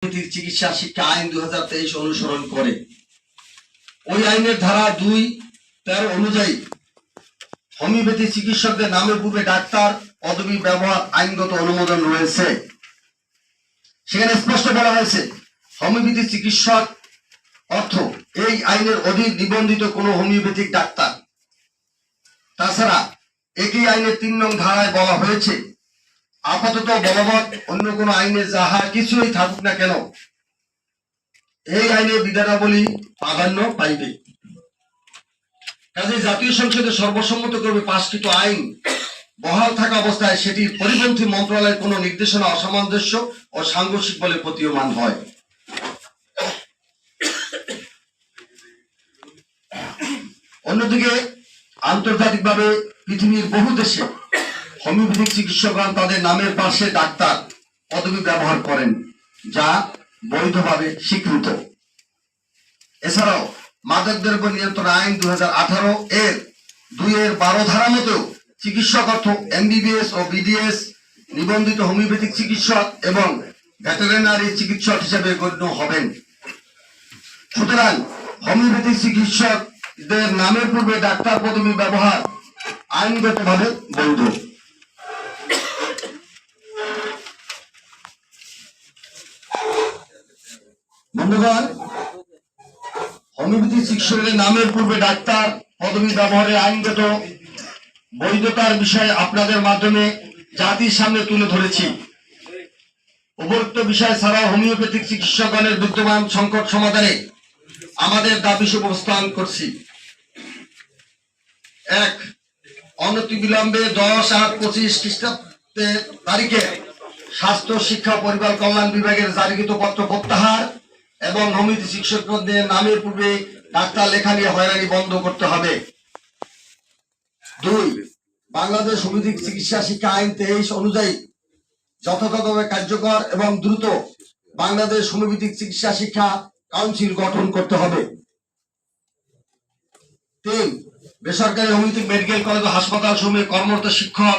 চিকিৎসা শিক্ষা আইন 2023 অনুসরণ করে। ওই আইনের ধারা 2(13) অনুযায়ী হোমিওপ্যাথি চিকিৎসকদের নামের পূর্বে ডাক্তার পদবি ব্যবহার আইনগত অনুমোদন রয়েছে। সেখানে স্পষ্ট বলা হয়েছে, হোমিওপ্যাথি চিকিৎসক অর্থ এই আইনের অধীন নিবন্ধিত কোনো হোমিওপ্যাথিক ডাক্তার। তাছাড়া একই আইনের 3 নং ধারায় বলা হয়েছে, আপাতত বলবৎ অন্য কোনো আইনে যাহা কিছুই থাকুক না কেন, এই আইনের বিধানাবলী প্রাধান্য পাইবে। কাজে জাতীয় সংসদে সর্বসম্মতক্রমে পাশকৃত আইন বহাল থাকা অবস্থায় সেটির পরিপন্থী মন্ত্রণালয়ের কোনো নির্দেশনা অসামঞ্জস্য ও সাংঘর্ষিক বলে প্রতীয়মান হয়। অন্যদিকে আন্তর্জাতিকভাবে পৃথিবীর বহু দেশে হোমিওপ্যাথিক চিকিৎসকগণ তাদের নামের পাশে ডাক্তার পদবি ব্যবহার করেন, যা বৈধভাবে স্বীকৃত। এছাড়াও মাদকদ্রব্য নিয়ন্ত্রণ আইন 2018 এর 2(12) ধারা মতো চিকিৎসক অর্থ MBBS ও BDS নিবন্ধিত হোমিওপ্যাথিক চিকিৎসক এবং ভেটেরিনারি চিকিৎসক হিসেবে গণ্য হবেন। সুতরাং হোমিওপ্যাথিক চিকিৎসকদের নামের পূর্বে ডাক্তার পদবি ব্যবহার আইনগতভাবে বৈধ। বন্ধুগণ, হোমিওপ্যাথি চিকিৎসকের নামের পূর্বে ডাক্তার পদবি ব্যবহারের আইনগত বৈধতার বিষয়ে আপনাদের মাধ্যমে জাতির সামনে তুলে ধরেছি। উপরোক্ত বিষয় ছাড়াও হোমিওপ্যাথিক চিকিৎসকগণের বিদ্যমান সংকট সমাধানে আমাদের দাবি উপস্থাপন করছি। 1. অনতিবিলম্বে 10/8/25 খ্রিস্টাব্দে তারিখে স্বাস্থ্য শিক্ষা পরিবার কল্যাণ বিভাগের জারিকৃত পত্র প্রত্যাহার এবং হোমিওপ্যাথি চিকিৎসকদের নামের পূর্বে ডাক্তার লেখা নিয়ে হয়রানি বন্ধ করতে হবে। 2. বাংলাদেশ হোমিওপ্যাথিক চিকিৎসা শিক্ষা আইন 23 অনুযায়ী যথাযথভাবে কার্যকর এবং দ্রুত বাংলাদেশ হোমিওপ্যাথিক চিকিৎসা শিক্ষা কাউন্সিল গঠন করতে হবে। 3. বেসরকারি হোমিওপ্যাথিক মেডিকেল কলেজ ও হাসপাতাল সমূহে কর্মরত শিক্ষক,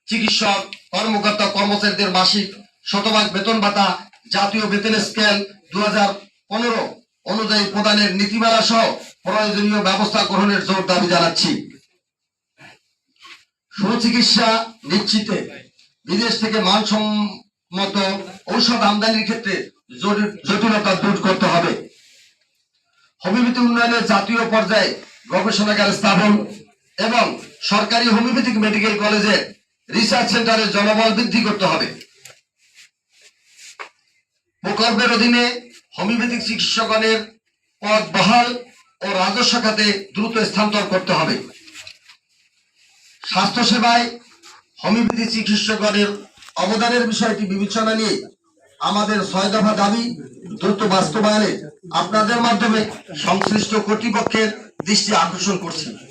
চিকিৎসক, কর্মকর্তা কর্মচারীদের মাসিক শতভাগ বেতন ভাতা জাতীয় বেতন স্কেল 2015 অনুযায়ী প্রদানের নীতিমালা সহ প্রয়োজনীয় ব্যবস্থা গ্রহণের জোর দাবি জানাচ্ছি। সুচিকিৎসা নিশ্চিতে বিদেশ থেকে মানসম্মত ঔষধ আমদানির ক্ষেত্রে জটিলতা দূর করতে হবে। হোমিওপ্যাথি উন্নয়নের জাতীয় পর্যায়ে গবেষণাগার স্থাপন এবং সরকারি হোমিওপ্যাথিক মেডিকেল কলেজের রিসার্চ সেন্টারের জনবল বৃদ্ধি করতে হবে। প্রকল্পের অধীনে হোমিওপ্যাথিক চিকিৎসকগণের পদ বহাল ও রাজস্ব খাতে দ্রুত স্থানান্তর করতে হবে। স্বাস্থ্য সেবায় হোমিওপ্যাথি চিকিৎসকগণের অবদানের বিষয়টি বিবেচনা নিয়ে আমাদের 6 দফা দাবি দ্রুত বাস্তবায়নে আপনাদের মাধ্যমে সংশ্লিষ্ট কর্তৃপক্ষের দৃষ্টি আকর্ষণ করছি।